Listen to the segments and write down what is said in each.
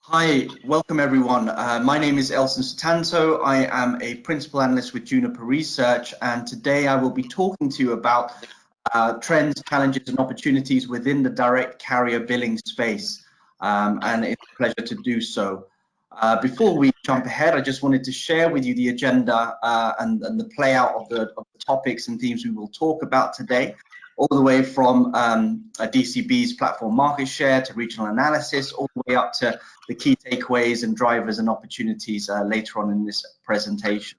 Hi, welcome everyone. My name is Elson Sutanto. I am a principal analyst with Juniper Research, and today I will be talking to you about trends, challenges, and opportunities within the direct carrier billing space. And it's a pleasure to do so. Before we jump ahead, I just wanted to share with you the agenda and the play out of the topics and themes we will talk about today, all the way from DCB's platform market share to regional analysis, all the way up to the key takeaways and drivers and opportunities later on in this presentation.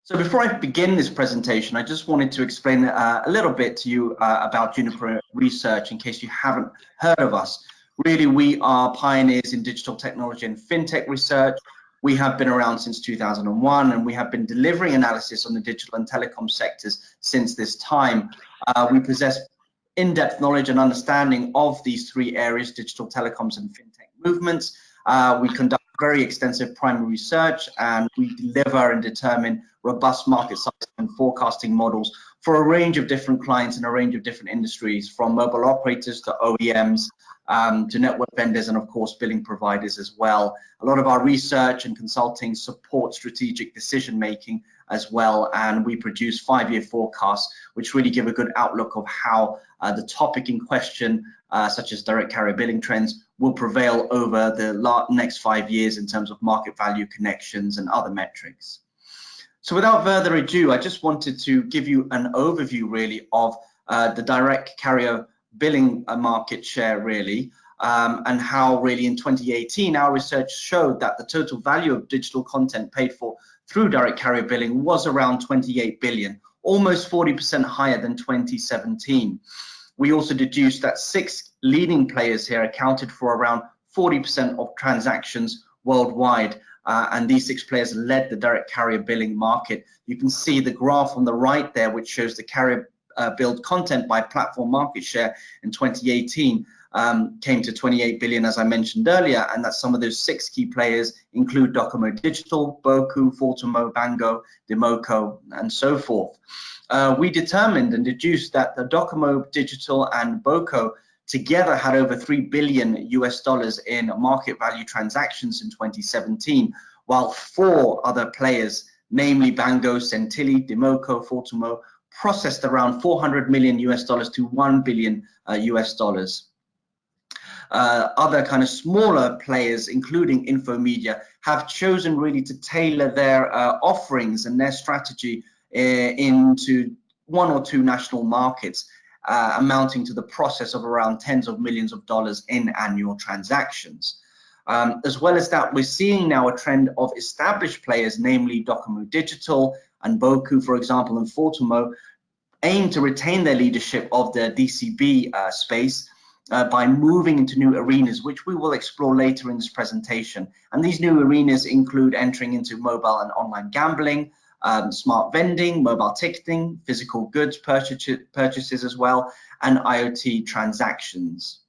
So before I begin this presentation, I just wanted to explain a little bit to you about Juniper Research in case you haven't heard of us. Really, we are pioneers in digital technology and fintech research. We have been around since 2001, and we have been delivering analysis on the digital and telecom sectors since this time. We possess in-depth knowledge and understanding of these three areas, digital, telecoms, and fintech movements. We conduct very extensive primary research, and we deliver and determine robust market size and forecasting models for a range of different clients in a range of different industries, from mobile operators to OEMs, to network vendors, and of course billing providers as well. A lot of our research and consulting support strategic decision making as well, and we produce 5-year forecasts which really give a good outlook of how the topic in question, such as direct carrier billing trends, will prevail over the next 5 years in terms of market value, connections, and other metrics. So without further ado, I just wanted to give you an overview really of the direct carrier billing market share really, and how really in 2018 our research showed that the total value of digital content paid for through direct carrier billing was around 28 billion, almost 40% higher than 2017. We also deduced that 6 leading players here accounted for around 40% of transactions worldwide, and these 6 players led the direct carrier billing market. You can see the graph on the right there, which shows the carrier billed content by platform market share in 2018 came to 28 billion, as I mentioned earlier, and that some of those 6 key players include Docomo Digital, Boku, Fortimo, Bango, Democo, and so forth. We determined and deduced that the Docomo Digital and Boku together had over $3 billion in market value transactions in 2017, while 4 other players, namely Bango, Centilli, Democo, Fortimo, processed around $400 million to $1 billion. Other kind of smaller players, including Infomedia, have chosen really to tailor their offerings and their strategy into 1 or 2 national markets, amounting to the process of around tens of millions of dollars in annual transactions. As well as that, we're seeing now a trend of established players, namely Docomo Digital and Boku, for example, and Fortimo, aim to retain their leadership of the DCB space by moving into new arenas, which we will explore later in this presentation. And these new arenas include entering into mobile and online gambling, smart vending, mobile ticketing, physical goods purchases as well, and IoT transactions.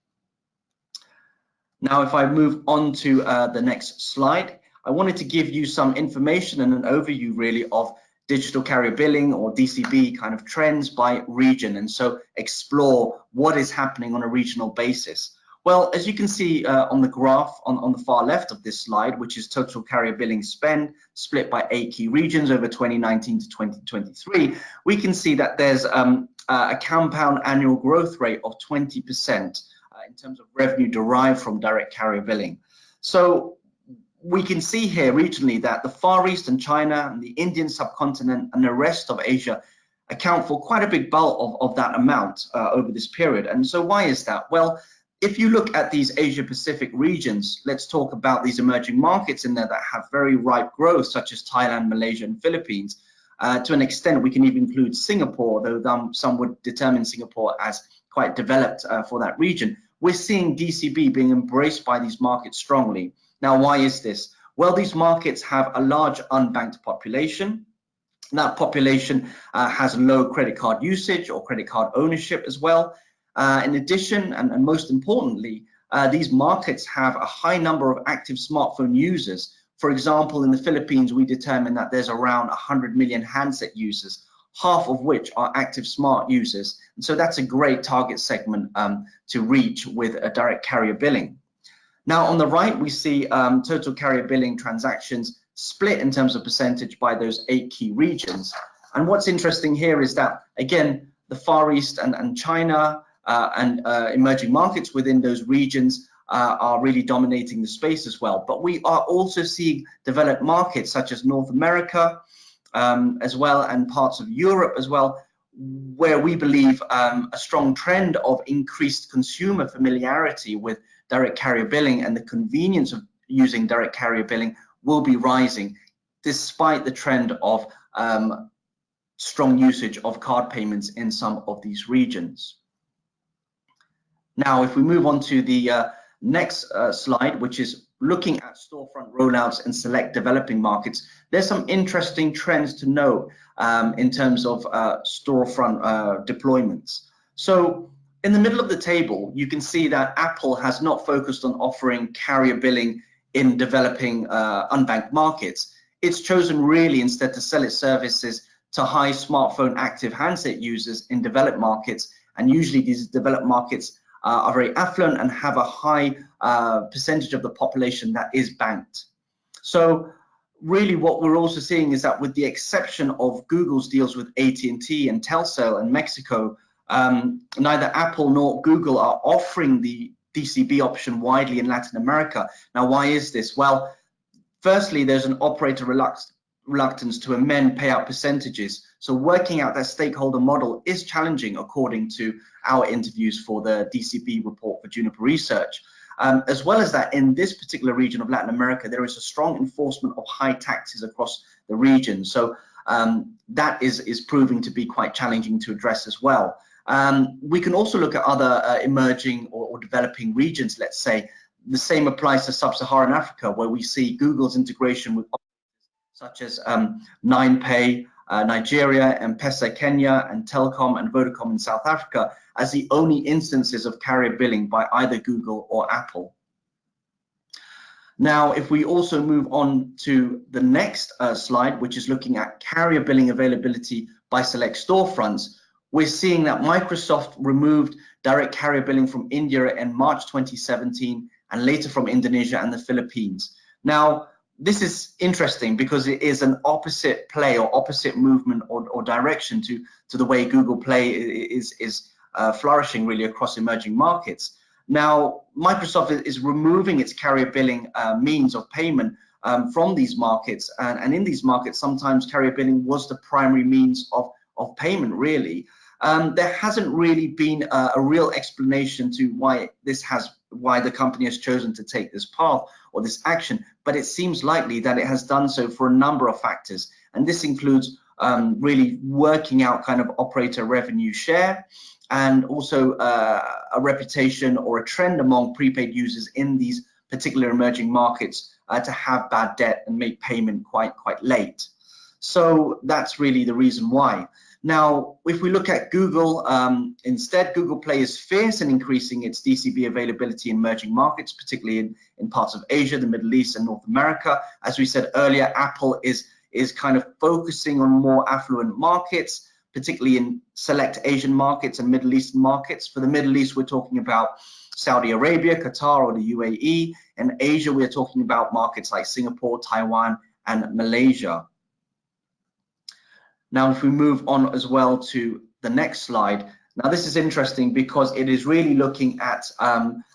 Now, if I move on to the next slide, I wanted to give you some information and an overview really of digital carrier billing, or DCB, kind of trends by region, and so explore what is happening on a regional basis. Well, as you can see on the graph on the far left of this slide, which is total carrier billing spend split by 8 key regions over 2019 to 2023, we can see that there's a compound annual growth rate of 20% in terms of revenue derived from direct carrier billing. So we can see here regionally that the Far East and China and the Indian subcontinent and the rest of Asia account for quite a big bulk of that amount over this period. And so why is that? Well, if you look at these Asia Pacific regions, let's talk about these emerging markets in there that have very ripe growth, such as Thailand, Malaysia, and Philippines. To an extent, we can even include Singapore, though some would determine Singapore as quite developed for that region. We're seeing DCB being embraced by these markets strongly. Now, why is this? Well, these markets have a large unbanked population. That population has low credit card usage or credit card ownership as well. In addition, and most importantly, these markets have a high number of active smartphone users. For example, in the Philippines, we determined that there's around 100 million handset users, half of which are active smart users. And so that's a great target segment to reach with a direct carrier billing. Now, on the right, we see total carrier billing transactions split in terms of percentage by those 8 key regions. And what's interesting here is that, again, the Far East and China and emerging markets within those regions are really dominating the space as well. But we are also seeing developed markets such as North America as well, and parts of Europe as well, where we believe a strong trend of increased consumer familiarity with direct carrier billing and the convenience of using direct carrier billing will be rising, despite the trend of strong usage of card payments in some of these regions. Now, if we move on to the next slide, which is looking at storefront rollouts in select developing markets, there's some interesting trends to note in terms of storefront deployments. So in the middle of the table, you can see that Apple has not focused on offering carrier billing in developing unbanked markets. It's chosen really instead to sell its services to high smartphone active handset users in developed markets, and usually these developed markets are very affluent and have a high percentage of the population that is banked. So really what we're also seeing is that with the exception of Google's deals with AT&T and Telcel in Mexico, neither Apple nor Google are offering the DCB option widely in Latin America. Now, why is this? Well, firstly, there's an operator reluctance to amend payout percentages. So working out that stakeholder model is challenging, according to our interviews for the DCB report for Juniper Research. As well as that, in this particular region of Latin America, there is a strong enforcement of high taxes across the region. So that is proving to be quite challenging to address as well. We can also look at other emerging or developing regions, let's say. The same applies to sub-Saharan Africa, where we see Google's integration with such as 9pay, Nigeria, M-Pesa, Kenya, and Telkom and Vodacom in South Africa as the only instances of carrier billing by either Google or Apple. Now, if we also move on to the next slide, which is looking at carrier billing availability by select storefronts, we're seeing that Microsoft removed direct carrier billing from India in March 2017 and later from Indonesia and the Philippines. Now, this is interesting because it is an opposite play or opposite movement or direction to the way Google Play is flourishing really across emerging markets. Now, Microsoft is removing its carrier billing means of payment from these markets, and in these markets, sometimes carrier billing was the primary means of payment, really. There hasn't really been a real explanation to why the company has chosen to take this path or this action, but it seems likely that it has done so for a number of factors, and this includes really working out kind of operator revenue share, and also a reputation or a trend among prepaid users in these particular emerging markets to have bad debt and make payment quite late. So that's really the reason why. Now, if we look at Google, instead, Google Play is fierce in increasing its DCB availability in emerging markets, particularly in parts of Asia, the Middle East, and North America. As we said earlier, Apple is kind of focusing on more affluent markets, particularly in select Asian markets and Middle Eastern markets. For the Middle East, we're talking about Saudi Arabia, Qatar, or the UAE. In Asia, we're talking about markets like Singapore, Taiwan, and Malaysia. Now, if we move on as well to the next slide, now this is interesting because it is really looking at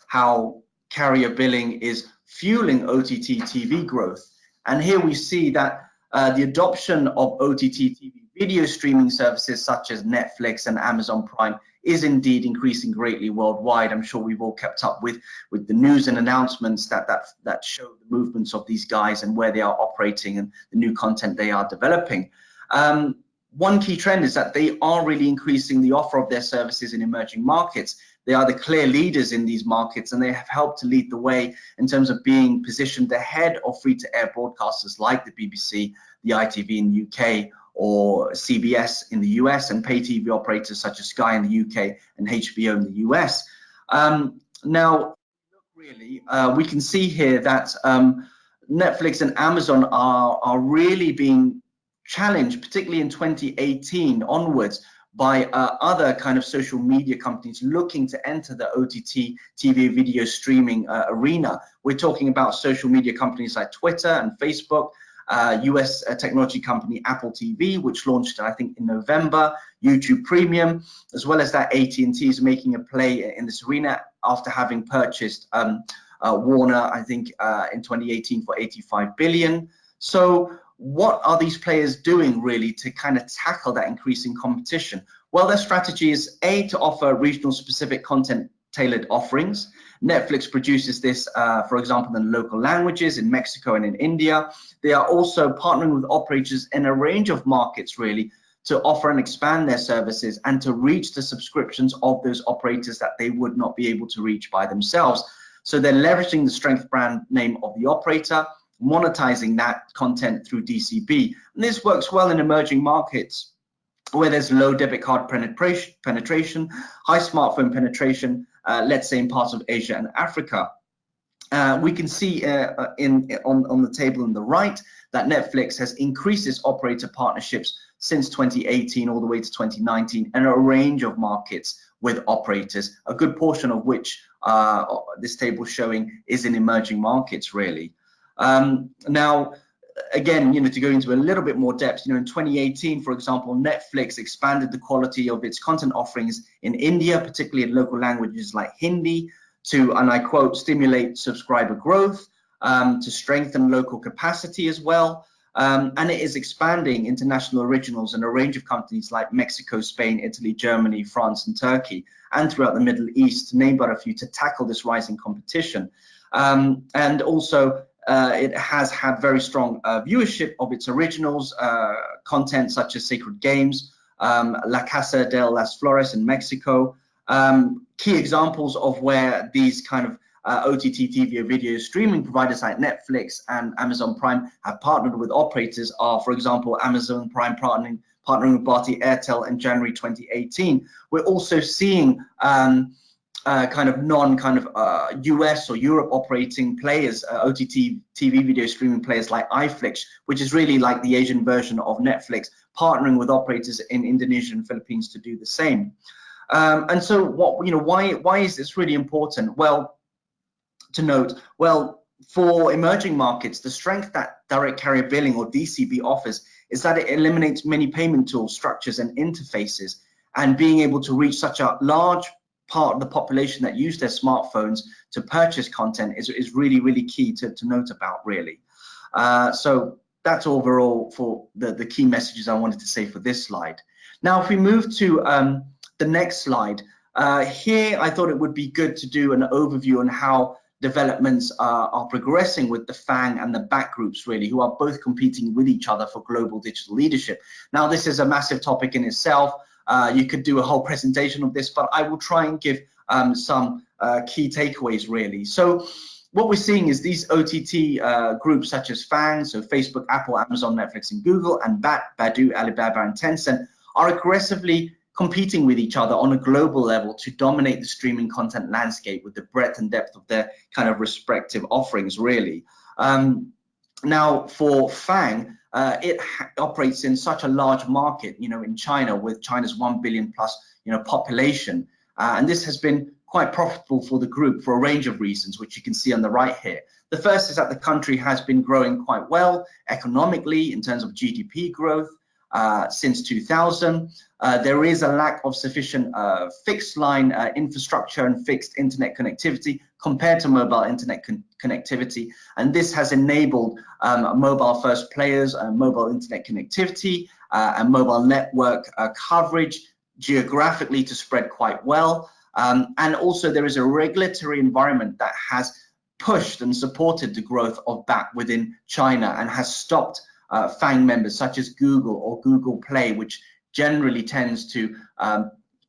how carrier billing is fueling OTT TV growth. And here we see that the adoption of OTT TV video streaming services such as Netflix and Amazon Prime is indeed increasing greatly worldwide. I'm sure we've all kept up with the news and announcements that show the movements of these guys and where they are operating and the new content they are developing. One key trend is that they are really increasing the offer of their services in emerging markets. They are the clear leaders in these markets, and they have helped to lead the way in terms of being positioned ahead of free-to-air broadcasters like the BBC, the ITV in the UK, or CBS in the US, and pay TV operators such as Sky in the UK and HBO in the US. Now, really, we can see here that Netflix and Amazon are really being challenged, particularly in 2018 onwards, by other kind of social media companies looking to enter the OTT TV video streaming arena. We're talking about social media companies like Twitter and Facebook, US technology company Apple TV, which launched, I think, in November, YouTube Premium, as well as that AT&T is making a play in this arena after having purchased Warner, I think, in 2018 for 85 billion. So what are these players doing really to kind of tackle that increasing competition? Well, their strategy is A, to offer regional specific content tailored offerings. Netflix produces this, for example, in local languages in Mexico and in India. They are also partnering with operators in a range of markets really to offer and expand their services and to reach the subscriptions of those operators that they would not be able to reach by themselves. So they're leveraging the strength brand name of the operator, monetizing that content through DCB. And this works well in emerging markets where there's low debit card penetration, high smartphone penetration, let's say in parts of Asia and Africa. We can see on the table on the right that Netflix has increased its operator partnerships since 2018 all the way to 2019 in a range of markets with operators, a good portion of which this table showing is in emerging markets really. Now, again, to go into a little bit more depth, in 2018, for example, Netflix expanded the quality of its content offerings in India, particularly in local languages like Hindi, to, and I quote, stimulate subscriber growth, to strengthen local capacity as well. And it is expanding international originals in a range of countries like Mexico, Spain, Italy, Germany, France, and Turkey, and throughout the Middle East, to name but a few, to tackle this rising competition. And also, it has had very strong viewership of its originals, content such as Sacred Games, La Casa de las Flores in Mexico. Key examples of where these kind of OTT TV video streaming providers like Netflix and Amazon Prime have partnered with operators are, for example, Amazon Prime partnering with Bharti Airtel in January 2018. We're also seeing kind of US or Europe operating players, OTT TV video streaming players like iFlix, which is really like the Asian version of Netflix, partnering with operators in Indonesia and Philippines to do the same. And so, why is this really important? Well, to note, well, for emerging markets, the strength that direct carrier billing or DCB offers is that it eliminates many payment tools, structures, and interfaces, and being able to reach such a large part of the population that use their smartphones to purchase content is really, really key to note about, really. So that's overall for the key messages I wanted to say for this slide. Now, if we move to the next slide, here I thought it would be good to do an overview on how developments are progressing with the FANG and the back groups, really, who are both competing with each other for global digital leadership. Now, this is a massive topic in itself. You could do a whole presentation of this, but I will try and give some key takeaways, really. So what we're seeing is these OTT groups such as FANG, so Facebook, Apple, Amazon, Netflix, and Google, and Baidu, Alibaba, and Tencent are aggressively competing with each other on a global level to dominate the streaming content landscape with the breadth and depth of their kind of respective offerings, really. Now, for FANG, it operates in such a large market, in China, with China's 1 billion plus, population. And this has been quite profitable for the group for a range of reasons, which you can see on the right here. The first is that the country has been growing quite well economically in terms of GDP growth since 2000. There is a lack of sufficient fixed line infrastructure and fixed internet connectivity compared to mobile internet connectivity, and this has enabled mobile first players, mobile internet connectivity, and mobile network coverage geographically to spread quite well. And also there is a regulatory environment that has pushed and supported the growth of BAT within China and has stopped FANG members such as Google or Google Play, which generally tends to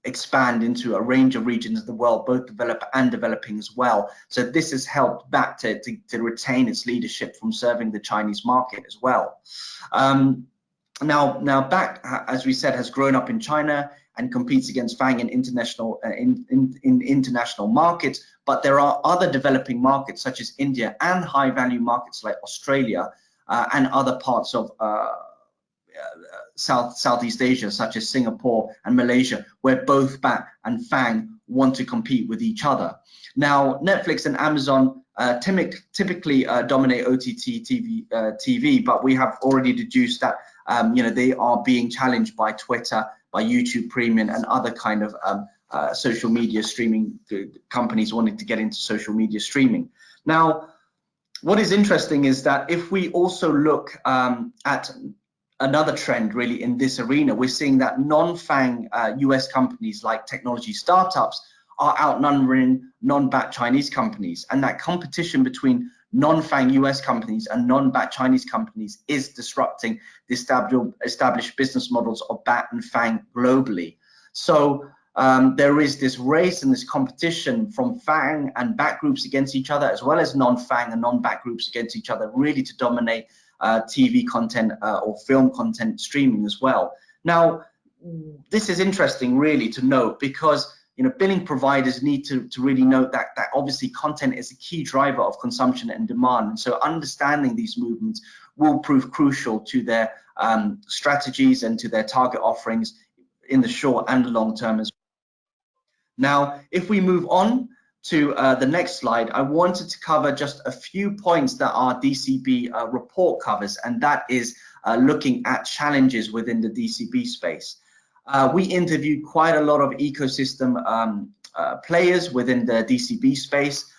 expand into a range of regions of the world, both developed and developing as well. So this has helped BAT to retain its leadership from serving the Chinese market as well. Now BAT, as we said, has grown up in China and competes against FANG in international international markets, but there are other developing markets such as India and high-value markets like Australia and other parts of Southeast Asia, such as Singapore and Malaysia, where both BAT and FANG want to compete with each other. Now, Netflix and Amazon typically dominate OTT TV, but we have already deduced that they are being challenged by Twitter, by YouTube Premium, and other kind of social media streaming companies wanting to get into social media streaming. Now, what is interesting is that if we also look at another trend really in this arena, we're seeing that non-FANG US companies like technology startups are outnumbering non-BAT Chinese companies, and that competition between non-FANG US companies and non-BAT Chinese companies is disrupting the established business models of BAT and FANG globally. So there is this race and this competition from FANG and BAT groups against each other, as well as non-FANG and non-BAT groups against each other, really to dominate TV content or film content streaming as well. Now, this is interesting really to note, because billing providers need to really note that obviously content is a key driver of consumption and demand. And so understanding these movements will prove crucial to their strategies and to their target offerings in the short and the long term as well. Now, if we move on to the next slide, I wanted to cover just a few points that our DCB report covers, and that is looking at challenges within the DCB space. We interviewed quite a lot of ecosystem players within the DCB space,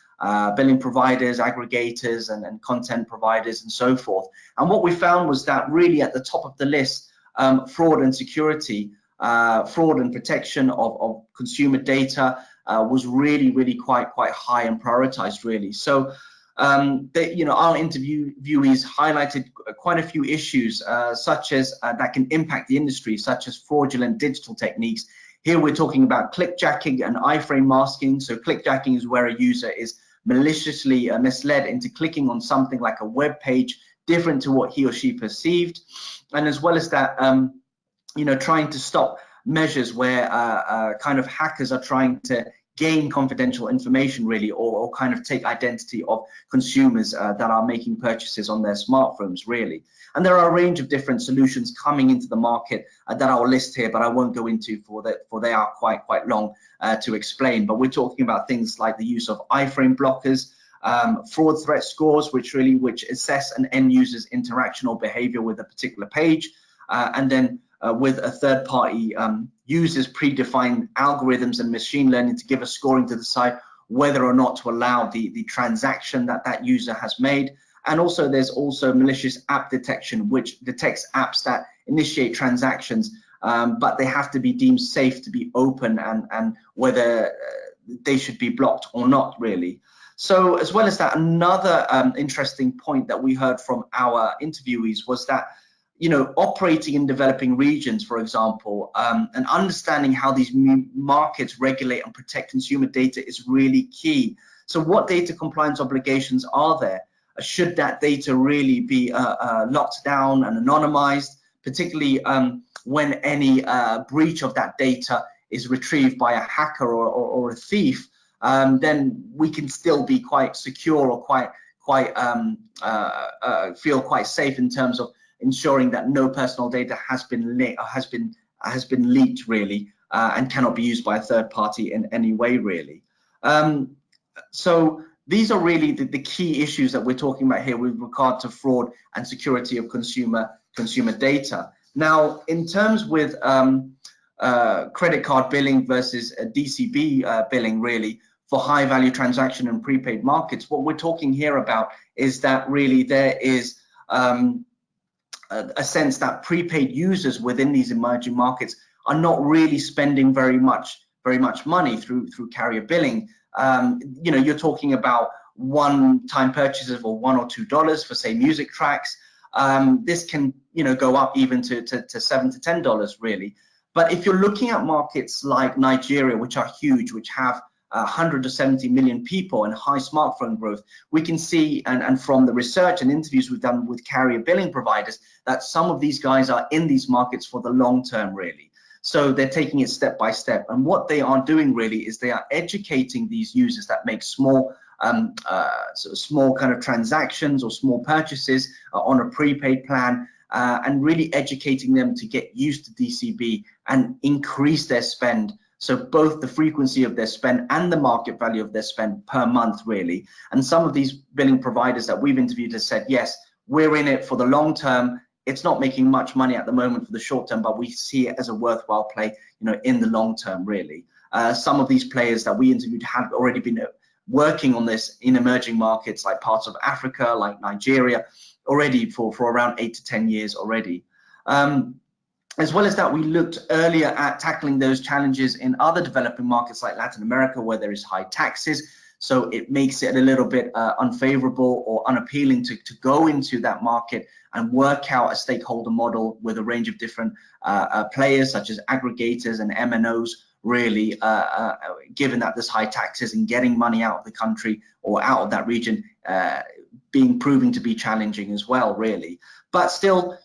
billing providers, aggregators, and content providers, and so forth. And what we found was that really at the top of the list, fraud and security, fraud and protection of consumer data was really quite high and prioritized really. So our interviewees highlighted quite a few issues such as that can impact the industry, such as fraudulent digital techniques. Here we're talking about clickjacking and iframe masking. So clickjacking is where a user is maliciously misled into clicking on something like a web page different to what he or she perceived, and as well as that trying to stop measures where kind of hackers are trying to gain confidential information really, or kind of take identity of consumers that are making purchases on their smartphones really. And there are a range of different solutions coming into the market that I'll list here, but I won't go into for they are quite long to explain. But we're talking about things like the use of iframe blockers, fraud threat scores, which assess an end user's interaction or behavior with a particular page, and then with a third party users predefined algorithms and machine learning to give a scoring to decide whether or not to allow the transaction that user has made. And also there's also malicious app detection, which detects apps that initiate transactions, but they have to be deemed safe to be open, and whether they should be blocked or not really. So as well as that, another interesting point that we heard from our interviewees was that operating in developing regions, for example, and understanding how these markets regulate and protect consumer data is really key. So what data compliance obligations are there? Should that data really be locked down and anonymized, particularly when any breach of that data is retrieved by a hacker or a thief, then we can still be quite secure or feel quite safe in terms of ensuring that no personal data has been leaked really, and cannot be used by a third party in any way really. So these are really the key issues that we're talking about here with regard to fraud and security of consumer data. Now, in terms with credit card billing versus DCB billing really for high value transaction and prepaid markets, what we're talking here about is that really there is a sense that prepaid users within these emerging markets are not really spending very much money through carrier billing. You're talking about one-time purchases for $1 or $2 for, say, music tracks. This can go up even to $7 to $10 really. But if you're looking at markets like Nigeria, which are huge, which have 170 million people and high smartphone growth, we can see, and from the research and interviews we've done with carrier billing providers, that some of these guys are in these markets for the long term really. So they're taking it step by step, and what they are doing really is they are educating these users that make small kind of transactions or small purchases on a prepaid plan, and really educating them to get used to DCB and increase their spend. So both the frequency of their spend and the market value of their spend per month, really. And some of these billing providers that we've interviewed have said, yes, we're in it for the long term. It's not making much money at the moment for the short term, but we see it as a worthwhile play, in the long term, really. Some of these players that we interviewed have already been working on this in emerging markets like parts of Africa, like Nigeria, already for around 8 to 10 years already. As well as that, we looked earlier at tackling those challenges in other developing markets like Latin America, where there is high taxes. So it makes it a little bit unfavorable or unappealing to go into that market and work out a stakeholder model with a range of different players, such as aggregators and MNOs, really, given that there's high taxes and getting money out of the country or out of that region proving to be challenging as well, really. But still,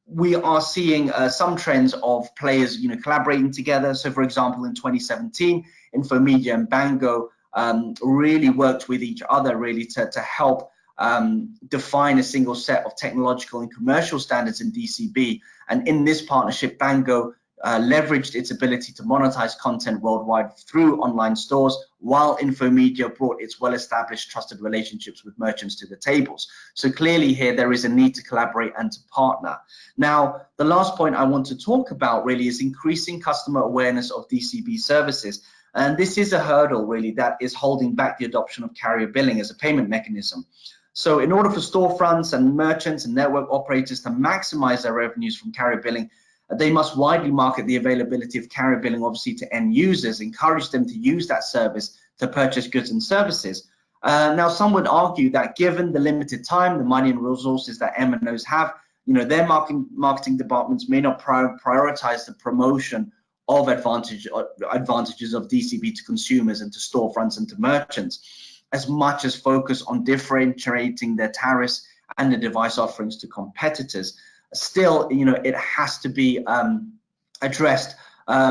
we are seeing some trends of players, collaborating together. So, for example, in 2017, Infomedia and Bango really worked with each other, really, to help define a single set of technological and commercial standards in DCB. And in this partnership, Bango leveraged its ability to monetize content worldwide through online stores, while Infomedia brought its well-established trusted relationships with merchants to the tables. So clearly here there is a need to collaborate and to partner. Now, the last point I want to talk about really is increasing customer awareness of DCB services. And this is a hurdle really that is holding back the adoption of carrier billing as a payment mechanism. So in order for storefronts and merchants and network operators to maximize their revenues from carrier billing, they must widely market the availability of carrier billing, obviously, to end users, encourage them to use that service to purchase goods and services. Now, some would argue that given the limited time, the money and resources that MNOs have, their marketing departments may not prioritize the promotion of advantages of DCB to consumers and to storefronts and to merchants, as much as focus on differentiating their tariffs and the device offerings to competitors. Still, it has to be addressed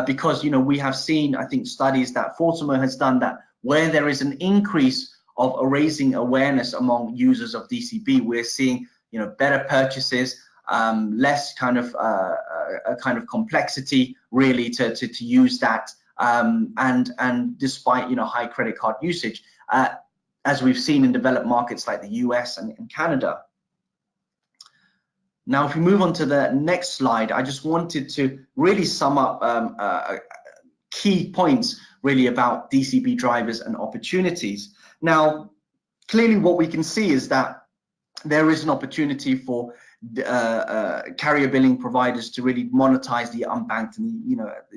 because, we have seen, I think, studies that Fortimo has done that where there is an increase of raising awareness among users of DCB, we're seeing, better purchases, less kind of complexity really to use that, and despite, high credit card usage, as we've seen in developed markets like the US and Canada. Now, if we move on to the next slide, I just wanted to really sum up key points really about DCB drivers and opportunities. Now, clearly what we can see is that there is an opportunity for carrier billing providers to really monetize the unbanked and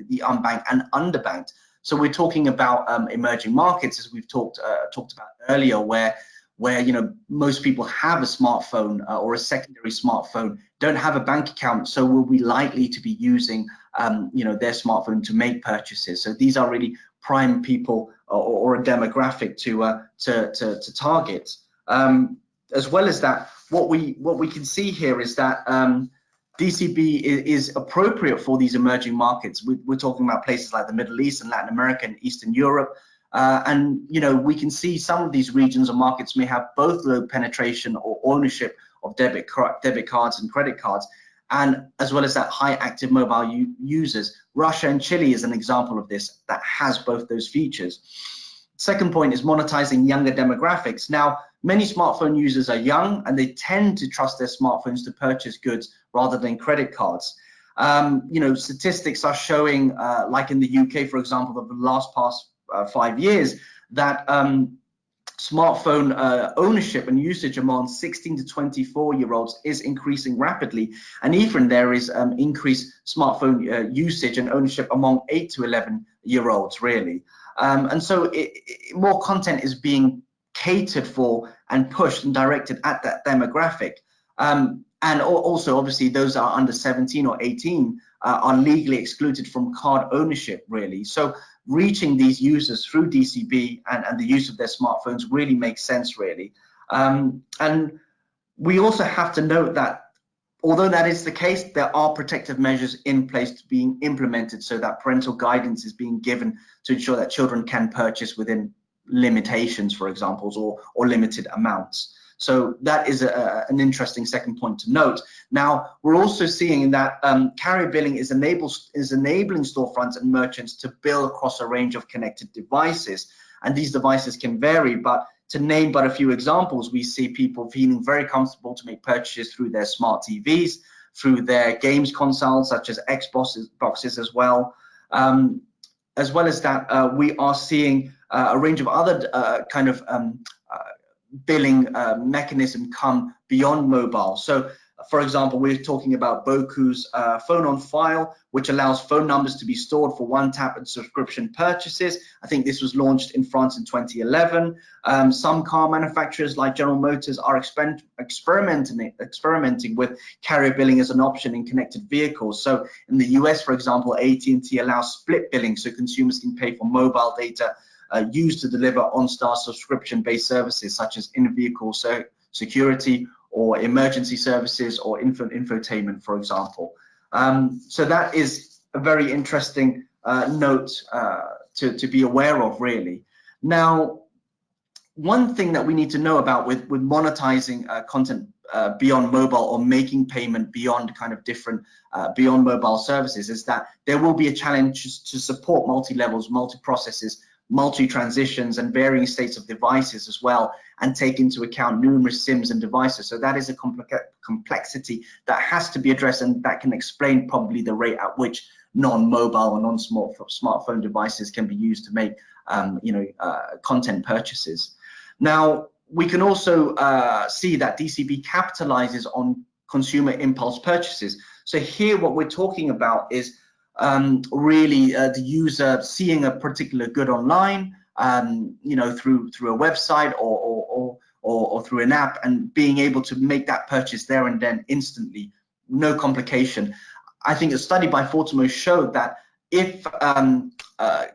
the unbanked and underbanked. So we're talking about emerging markets, as we've talked about earlier, where most people have a smartphone or a secondary smartphone, don't have a bank account, so will be likely to be using their smartphone to make purchases. So these are really prime people or a demographic to target. As well as that, what we can see here is that DCB is appropriate for these emerging markets. We're talking about places like the Middle East and Latin America and Eastern Europe. And we can see some of these regions or markets may have both low penetration or ownership of debit cards and credit cards, and as well as that high active mobile users. Russia and Chile is an example of this that has both those features. Second point is monetizing younger demographics. Now, many smartphone users are young and they tend to trust their smartphones to purchase goods rather than credit cards. Statistics are showing, like in the UK, for example, over the past 5 years, that smartphone ownership and usage among 16 to 24-year-olds is increasing rapidly, and even there is increased smartphone usage and ownership among 8 to 11-year-olds, really. And so more content is being catered for and pushed and directed at that demographic. And also, obviously, those that are under 17 or 18 are legally excluded from card ownership, really. So reaching these users through DCB and the use of their smartphones really makes sense, really. And we also have to note that although that is the case, there are protective measures in place being implemented so that parental guidance is being given to ensure that children can purchase within limitations, for example, or limited amounts. So that is an interesting second point to note. Now, we're also seeing that carrier billing is enabling storefronts and merchants to bill across a range of connected devices. And these devices can vary, but to name but a few examples, we see people feeling very comfortable to make purchases through their smart TVs, through their games consoles, such as Xboxes as well. As well as that, we are seeing a range of other billing mechanism come beyond mobile. So, for example, we're talking about Boku's phone on file, which allows phone numbers to be stored for one tap and subscription purchases. I think this was launched in France in 2011. Some car manufacturers like General Motors are experimenting with carrier billing as an option in connected vehicles. So in the US, for example, AT&T allows split billing so consumers can pay for mobile data used to deliver OnStar subscription-based services such as in-vehicle security or emergency services or infotainment, for example. So that is a very interesting note to be aware of, really. Now, one thing that we need to know about with monetizing content beyond mobile or making payment beyond kind of different beyond mobile services is that there will be a challenge to support multi-levels, multi-processes, multi-transitions and varying states of devices as well, and take into account numerous SIMs and devices. So that is a complexity that has to be addressed, and that can explain probably the rate at which non-mobile or non-smartphone devices can be used to make content purchases. Now, we can also see that DCB capitalizes on consumer impulse purchases. So here what we're talking about is really the user seeing a particular good online, through a website or through an app, and being able to make that purchase there and then instantly, no complication. I think a study by Fortimo showed that if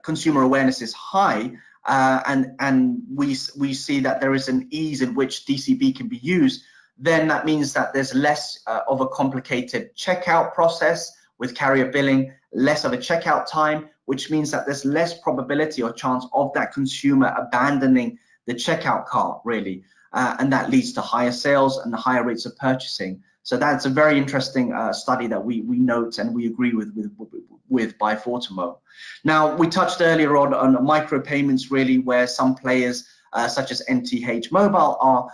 consumer awareness is high, and we see that there is an ease in which DCB can be used, then that means that there's less of a complicated checkout process with carrier billing, less of a checkout time, which means that there's less probability or chance of that consumer abandoning the checkout cart, really. And that leads to higher sales and higher rates of purchasing. So that's a very interesting study that we note and we agree with by Fortimo. Now, we touched earlier on micropayments, really, where some players such as NTH Mobile are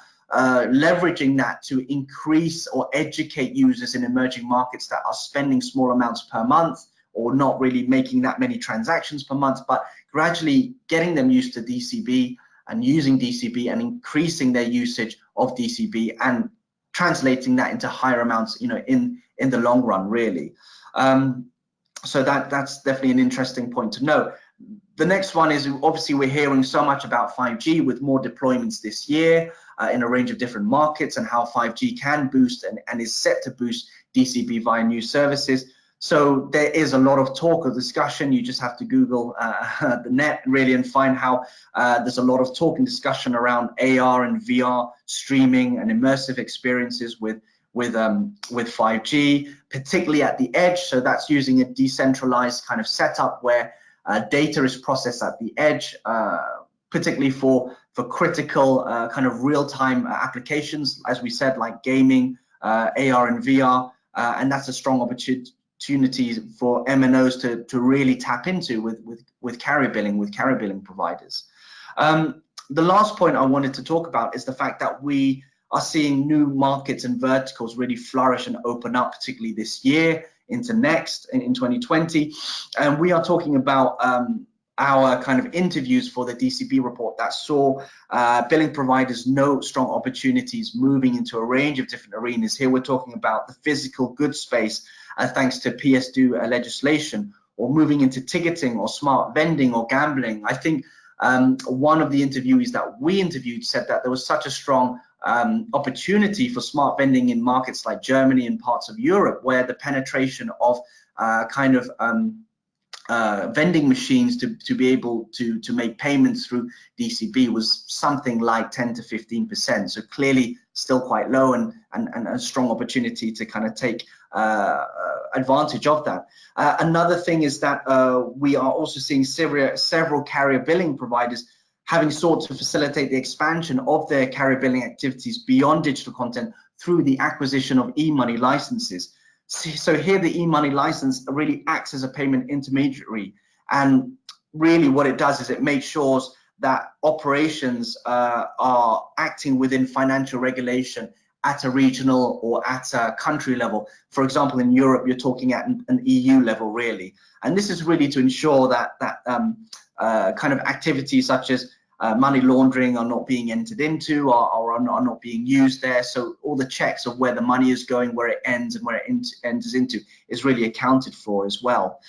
leveraging that to increase or educate users in emerging markets that are spending small amounts per month or not really making that many transactions per month, but gradually getting them used to DCB and using DCB and increasing their usage of DCB and translating that into higher amounts, in the long run, really. So that's definitely an interesting point to note. The next one is, obviously, we're hearing so much about 5G with more deployments this year in a range of different markets, and how 5G can boost and is set to boost DCB via new services. So there is a lot of talk or discussion. You just have to Google the net, really, and find how there's a lot of talk and discussion around AR and VR streaming and immersive experiences with 5G, particularly at the edge. So that's using a decentralized kind of setup where data is processed at the edge, particularly for critical kind of real-time applications, as we said, like gaming, AR and VR, and that's a strong opportunity for MNOs to really tap into with carrier billing providers. The last point I wanted to talk about is the fact that we are seeing new markets and verticals really flourish and open up, particularly this year into next in 2020. And we are talking about our kind of interviews for the DCB report that saw billing providers know strong opportunities moving into a range of different arenas. Here we're talking about the physical goods space, thanks to PS2 legislation, or moving into ticketing or smart vending or gambling. I think one of the interviewees that we interviewed said that there was such a strong opportunity for smart vending in markets like Germany and parts of Europe, where the penetration of vending machines to be able to make payments through DCB was something like 10 to 15%. So clearly still quite low, and a strong opportunity to kind of take advantage of that. Another thing is that we are also seeing several carrier billing providers having sought to facilitate the expansion of their carrier billing activities beyond digital content through the acquisition of e-money licenses. So here the e-money license really acts as a payment intermediary, and really what it does is it makes sure that operations are acting within financial regulation at a regional or at a country level. For example, in Europe, you're talking at an EU level, really. And this is really to ensure that kind of activities such as money laundering are not being entered into or are not being used there. So all the checks of where the money is going, where it ends and where it enters into is really accounted for as well.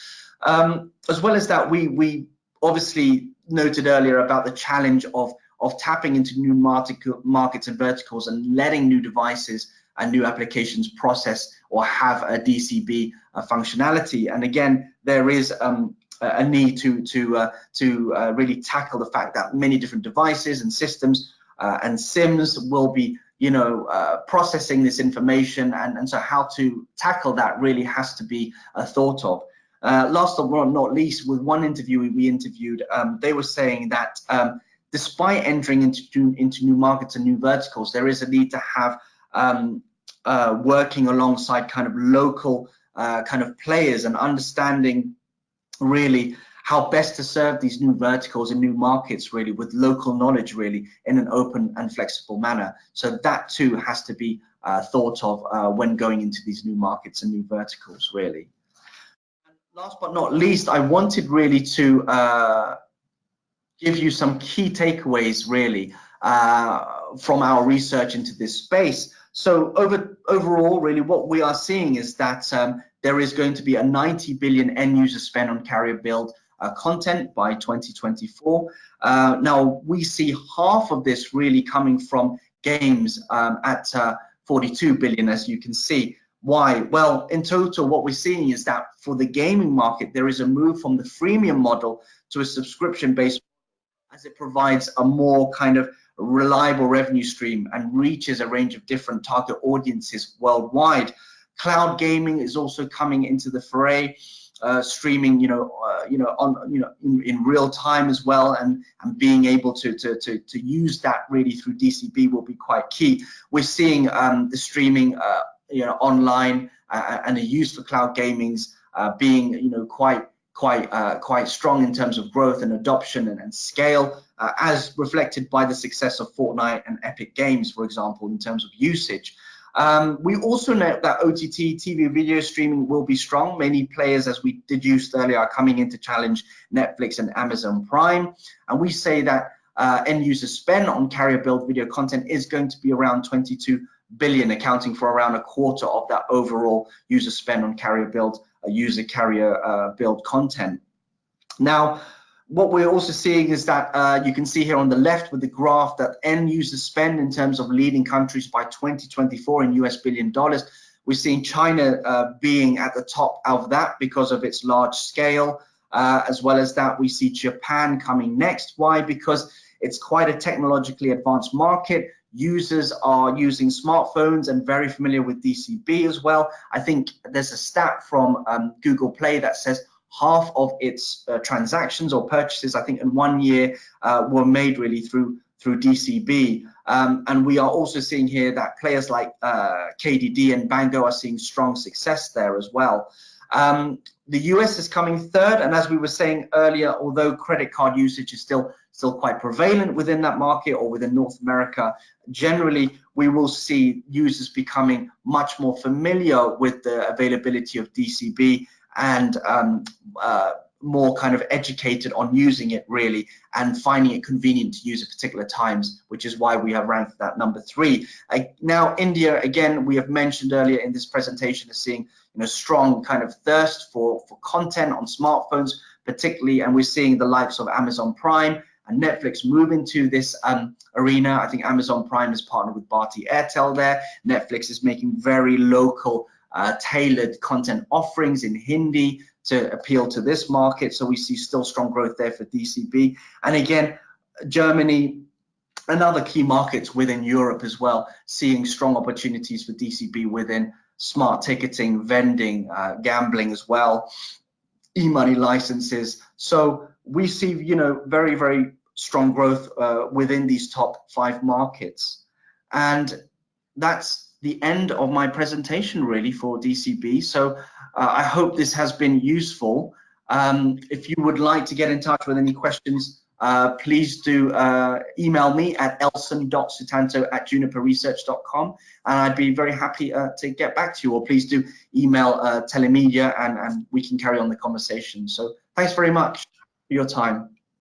As well as that, we obviously noted earlier about the challenge of tapping into new markets and verticals and letting new devices and new applications process or have a DCB functionality. And again, there is a need to really tackle the fact that many different devices and systems and SIMs will be, processing this information, and so how to tackle that really has to be thought of. Last but not least, with one interview we interviewed, they were saying that despite entering into new markets and new verticals, there is a need to have working alongside kind of local kind of players and understanding really how best to serve these new verticals and new markets really with local knowledge really in an open and flexible manner. So that too has to be thought of when going into these new markets and new verticals really. And last but not least, I wanted really to give you some key takeaways really from our research into this space. So overall, really what we are seeing is that there is going to be a 90 billion end user spend on carrier build content by 2024. Now we see half of this really coming from games at 42 billion, as you can see. Why? Well, in total, what we're seeing is that for the gaming market, there is a move from the freemium model to a subscription-based, as it provides a more kind of reliable revenue stream and reaches a range of different target audiences worldwide. Cloud gaming is also coming into the fray, streaming, in real time as well, and being able to use that really through DCB will be quite key. We're seeing the streaming, online and the use for cloud gamings being, quite strong in terms of growth and adoption and scale, as reflected by the success of Fortnite and Epic Games, for example, in terms of usage. We also note that OTT TV video streaming will be strong. Many players, as we deduced earlier, are coming in to challenge Netflix and Amazon Prime. And we say that end user spend on carrier build video content is going to be around 22 billion, accounting for around a quarter of that overall user spend on carrier build build content. Now, what we're also seeing is that you can see here on the left with the graph that end user spend in terms of leading countries by 2024 in US billion dollars. We're seeing China being at the top of that because of its large scale. As well as that, we see Japan coming next. Why? Because it's quite a technologically advanced market. Users are using smartphones and very familiar with DCB as well. I think there's a stat from Google Play that says half of its transactions or purchases, I think in 1 year, were made really through DCB. And we are also seeing here that players like KDD and Bango are seeing strong success there as well. The US is coming third, and as we were saying earlier, although credit card usage is still quite prevalent within that market or within North America, generally we will see users becoming much more familiar with the availability of DCB and more kind of educated on using it really and finding it convenient to use at particular times, which is why we have ranked that number 3. Now India, again, we have mentioned earlier in this presentation, is seeing strong kind of thirst for content on smartphones particularly, and we're seeing the likes of Amazon Prime and Netflix move into this arena. I think Amazon Prime is partnered with Bharti Airtel there. Netflix is making very local tailored content offerings in Hindi to appeal to this market. So we see still strong growth there for DCB. And again, Germany and other key markets within Europe as well, seeing strong opportunities for DCB within smart ticketing, vending, gambling as well, e-money licenses. So we see, very, very strong growth within these top 5 markets. And that's the end of my presentation really for DCB. So I hope this has been useful. If you would like to get in touch with any questions, please do email me at elson.sutanto@juniperresearch.com, and I'd be very happy to get back to you. Or please do email Telemedia, and we can carry on the conversation. So thanks very much for your time.